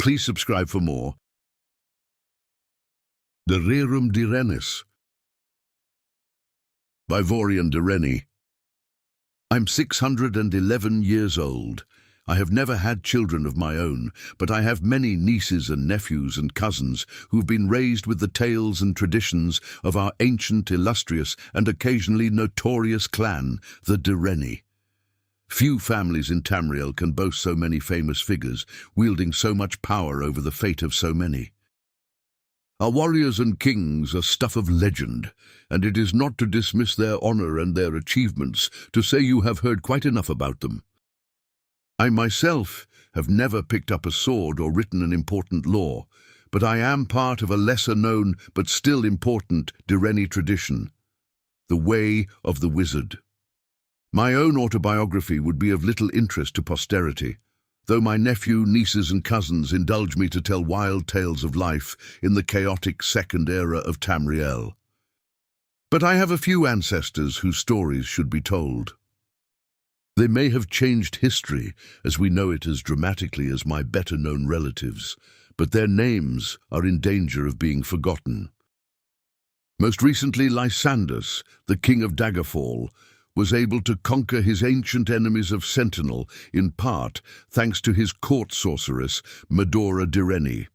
Please subscribe for more. The Rerum Dirennis by Vorian Direnni. I'm 611 years old. I have never had children of my own, but I have many nieces and nephews and cousins who've been raised with the tales and traditions of our ancient, illustrious, and occasionally notorious clan, the Direnni. Few families in Tamriel can boast so many famous figures, wielding so much power over the fate of so many. Our warriors and kings are stuff of legend, and it is not to dismiss their honor and their achievements to say you have heard quite enough about them. I myself have never picked up a sword or written an important law, but I am part of a lesser-known but still important Direnni tradition, the Way of the Wizard. My own autobiography would be of little interest to posterity, though my nephew, nieces and cousins indulge me to tell wild tales of life in the chaotic second era of Tamriel. But I have a few ancestors whose stories should be told. They may have changed history as we know it as dramatically as my better-known relatives, but their names are in danger of being forgotten. Most recently, Lysandus, the king of Daggerfall, was able to conquer his ancient enemies of Sentinel, in part thanks to his court sorceress, Rerum Dirennis.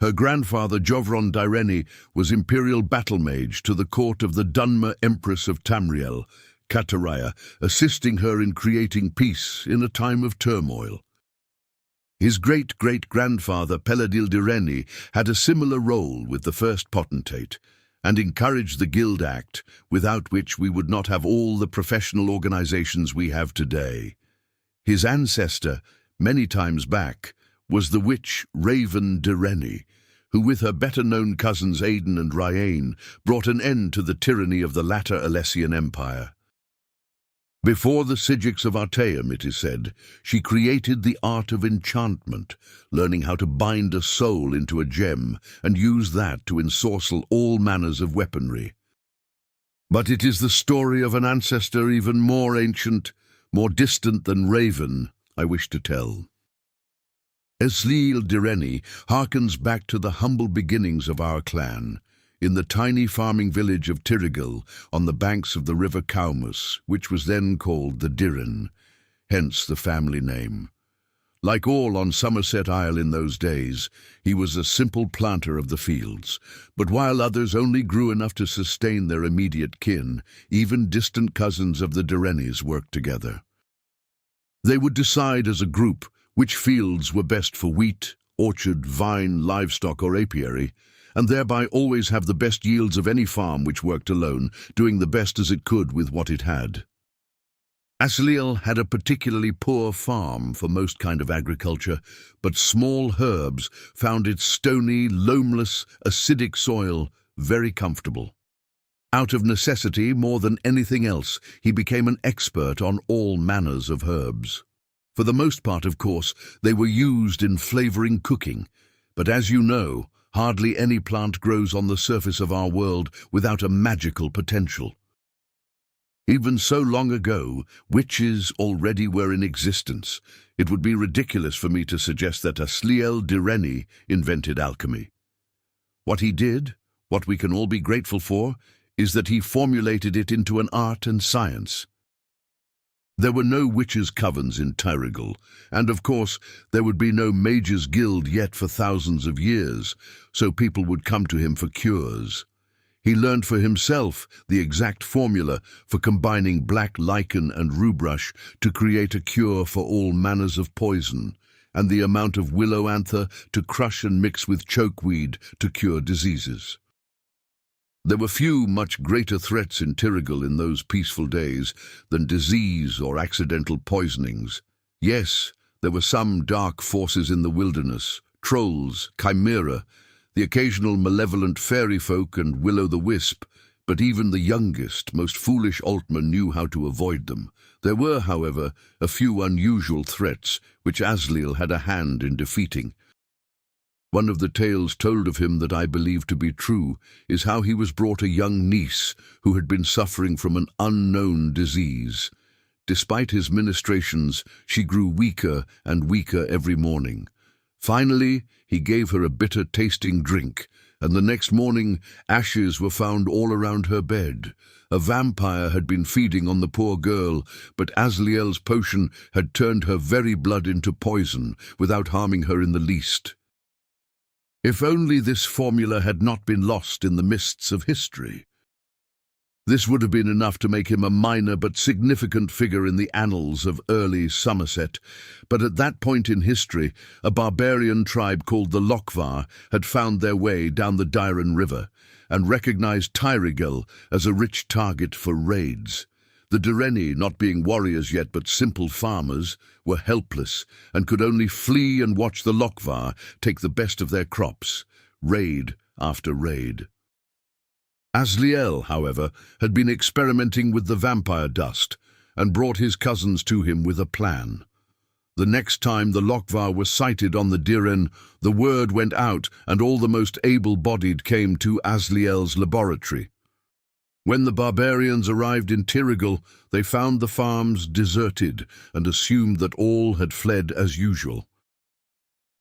Her grandfather, Vorian Direnni, was imperial battle mage to the court of the Dunmer Empress of Tamriel, Kataraya, assisting her in creating peace in a time of turmoil. His great-great-grandfather, Rerum Direnni, had a similar role with the first potentate, and encouraged the Guild Act, without which we would not have all the professional organizations we have today. His ancestor, many times back, was the witch Rerum Direnni, who with her better-known cousins Aidan and Ryain brought an end to the tyranny of the latter Alessian Empire. Before the Sigics of Artaeum, it is said, she created the art of enchantment, learning how to bind a soul into a gem and use that to ensorcel all manners of weaponry. But it is the story of an ancestor even more ancient, more distant than Raven, I wish to tell. Rerum Direnni harkens back to the humble beginnings of our clan, in the tiny farming village of Tyrigil on the banks of the river Caumus, which was then called the Diren, hence the family name. Like all on Somerset Isle in those days, he was a simple planter of the fields, but while others only grew enough to sustain their immediate kin, even distant cousins of the Dirennis worked together. They would decide as a group which fields were best for wheat, orchard, vine, livestock or apiary, and thereby always have the best yields of any farm which worked alone, doing the best as it could with what it had. Asliel had a particularly poor farm for most kind of agriculture, but small herbs found its stony, loamless, acidic soil very comfortable. Out of necessity, more than anything else, he became an expert on all manners of herbs. For the most part, of course, they were used in flavoring cooking, but as you know, hardly any plant grows on the surface of our world without a magical potential. Even so long ago, witches already were in existence. It would be ridiculous for me to suggest that Rerum Direnni invented alchemy. What he did, what we can all be grateful for, is that he formulated it into an art and science. There were no witches' covens in Tyrigil, and of course there would be no mages' guild yet for thousands of years, so people would come to him for cures. He learned for himself the exact formula for combining black lichen and ruebrush to create a cure for all manners of poison, and the amount of willow anther to crush and mix with chokeweed to cure diseases. There were few much greater threats in Tyrigil in those peaceful days than disease or accidental poisonings. Yes, there were some dark forces in the wilderness, trolls, chimera, the occasional malevolent fairy folk and will-o'-the-wisp, but even the youngest, most foolish altman knew how to avoid them. There were, however, a few unusual threats which Asliel had a hand in defeating. One of the tales told of him that I believe to be true is how he was brought a young niece who had been suffering from an unknown disease. Despite his ministrations, she grew weaker and weaker every morning. Finally, he gave her a bitter-tasting drink, and the next morning ashes were found all around her bed. A vampire had been feeding on the poor girl, but Asliel's potion had turned her very blood into poison without harming her in the least. If only this formula had not been lost in the mists of history. This would have been enough to make him a minor but significant figure in the annals of early Somerset, but at that point in history, a barbarian tribe called the Lochvar had found their way down the Diren River and recognized Tyrigel as a rich target for raids. The Direnni, not being warriors yet but simple farmers, were helpless and could only flee and watch the Lochvar take the best of their crops, raid after raid. Asliel, however, had been experimenting with the vampire dust and brought his cousins to him with a plan. The next time the Lochvar were sighted on the Diren, the word went out and all the most able-bodied came to Asliel's laboratory. When the barbarians arrived in Tyrigel, they found the farms deserted and assumed that all had fled as usual.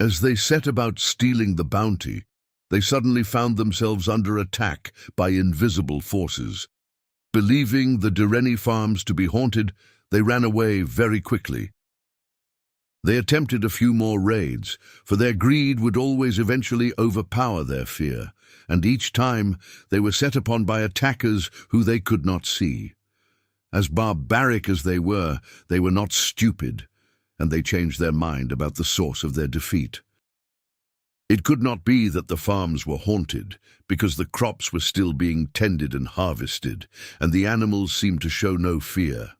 As they set about stealing the bounty, they suddenly found themselves under attack by invisible forces. Believing the Direnni farms to be haunted, they ran away very quickly. They attempted a few more raids, for their greed would always eventually overpower their fear, and each time they were set upon by attackers who they could not see. As barbaric as they were not stupid, and they changed their mind about the source of their defeat. It could not be that the farms were haunted, because the crops were still being tended and harvested, and the animals seemed to show no fear.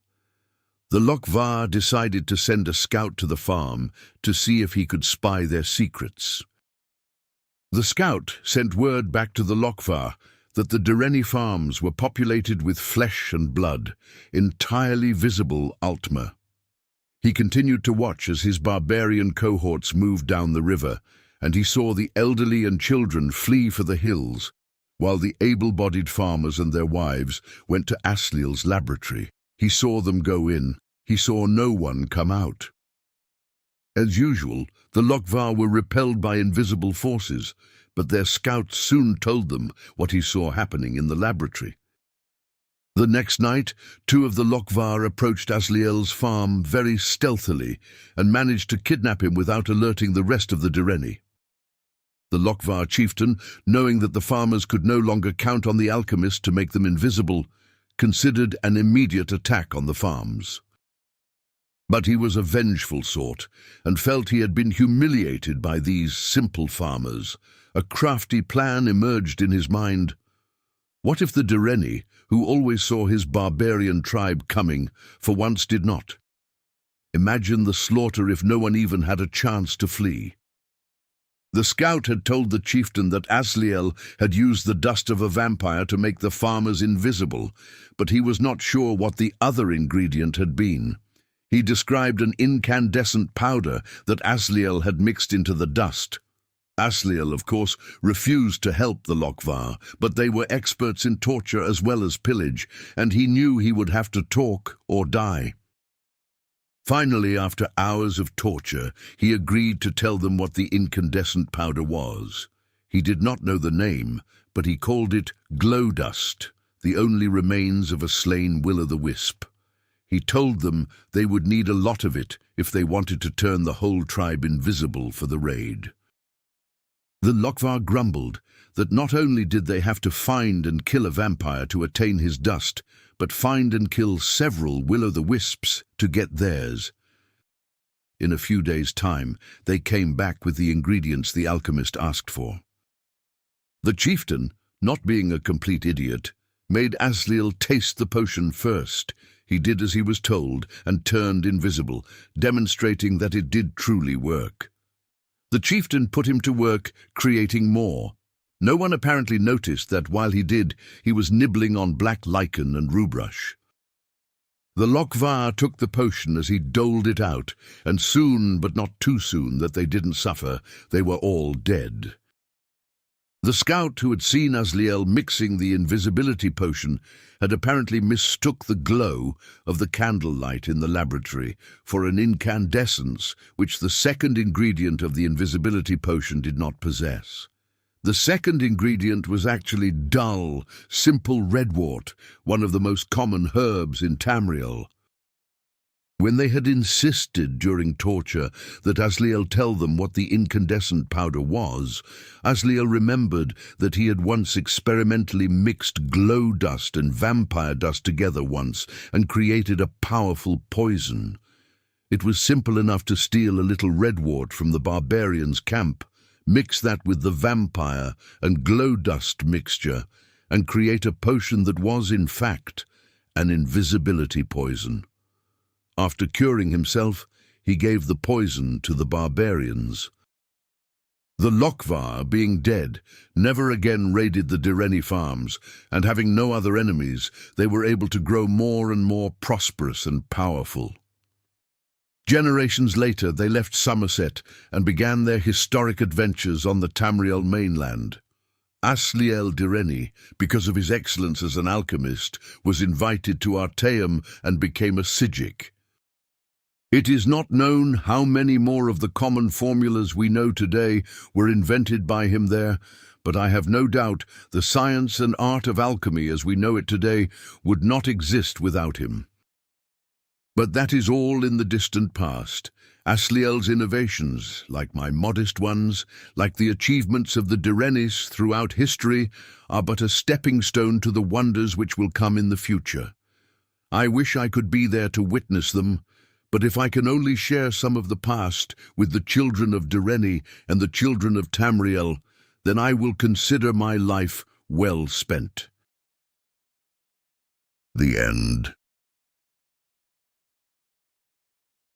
The Lochvar decided to send a scout to the farm to see if he could spy their secrets. The scout sent word back to the Lochvar that the Direnni farms were populated with flesh and blood, entirely visible Altmer. He continued to watch as his barbarian cohorts moved down the river, and he saw the elderly and children flee for the hills, while the able-bodied farmers and their wives went to Asliel's laboratory. He saw them go in. He saw no one come out. As usual, the Lochvar were repelled by invisible forces, but their scout soon told them what he saw happening in the laboratory. The next night, 2 of the Lochvar approached Asliel's farm very stealthily and managed to kidnap him without alerting the rest of the Direnni. The Lochvar chieftain, knowing that the farmers could no longer count on the alchemist to make them invisible, considered an immediate attack on the farms. But he was a vengeful sort, and felt he had been humiliated by these simple farmers. A crafty plan emerged in his mind. What if the Direnni, who always saw his barbarian tribe coming, for once did not? Imagine the slaughter if no one even had a chance to flee. The scout had told the chieftain that Asliel had used the dust of a vampire to make the farmers invisible, but he was not sure what the other ingredient had been. He described an incandescent powder that Asliel had mixed into the dust. Asliel, of course, refused to help the Lochvar, but they were experts in torture as well as pillage, and he knew he would have to talk or die. Finally, after hours of torture, he agreed to tell them what the incandescent powder was. He did not know the name, but he called it glow dust, the only remains of a slain will-o'-the-wisp. He told them they would need a lot of it if they wanted to turn the whole tribe invisible for the raid. The Lochvar grumbled that not only did they have to find and kill a vampire to attain his dust, but find and kill several will-o'-the-wisps to get theirs. In a few days' time, they came back with the ingredients the alchemist asked for. The chieftain, not being a complete idiot, made Asliel taste the potion first. He did as he was told and turned invisible, demonstrating that it did truly work. The chieftain put him to work creating more. No one apparently noticed that while he did, he was nibbling on black lichen and rubrush. The Lochvar took the potion as he doled it out, and soon, but not too soon that they didn't suffer, they were all dead. The scout who had seen Asliel mixing the invisibility potion had apparently mistook the glow of the candlelight in the laboratory for an incandescence which the second ingredient of the invisibility potion did not possess. The second ingredient was actually dull, simple redwort, one of the most common herbs in Tamriel. When they had insisted during torture that Asliel tell them what the incandescent powder was, Asliel remembered that he had once experimentally mixed glow dust and vampire dust together once and created a powerful poison. It was simple enough to steal a little redwort from the barbarians' camp, mix that with the vampire and glow dust mixture, and create a potion that was, in fact, an invisibility poison. After curing himself, he gave the poison to the barbarians. The Lokvar, being dead, never again raided the Direnni farms, and having no other enemies, they were able to grow more and more prosperous and powerful. Generations later, they left Somerset and began their historic adventures on the Tamriel mainland. Asliel Direnni, because of his excellence as an alchemist, was invited to Artaeum and became a Sijic. It is not known how many more of the common formulas we know today were invented by him there, but I have no doubt the science and art of alchemy as we know it today would not exist without him. But that is all in the distant past. Asliel's innovations, like my modest ones, like the achievements of the Dirennis throughout history, are but a stepping stone to the wonders which will come in the future. I wish I could be there to witness them, but if I can only share some of the past with the children of Direnni and the children of Tamriel, then I will consider my life well spent. The End.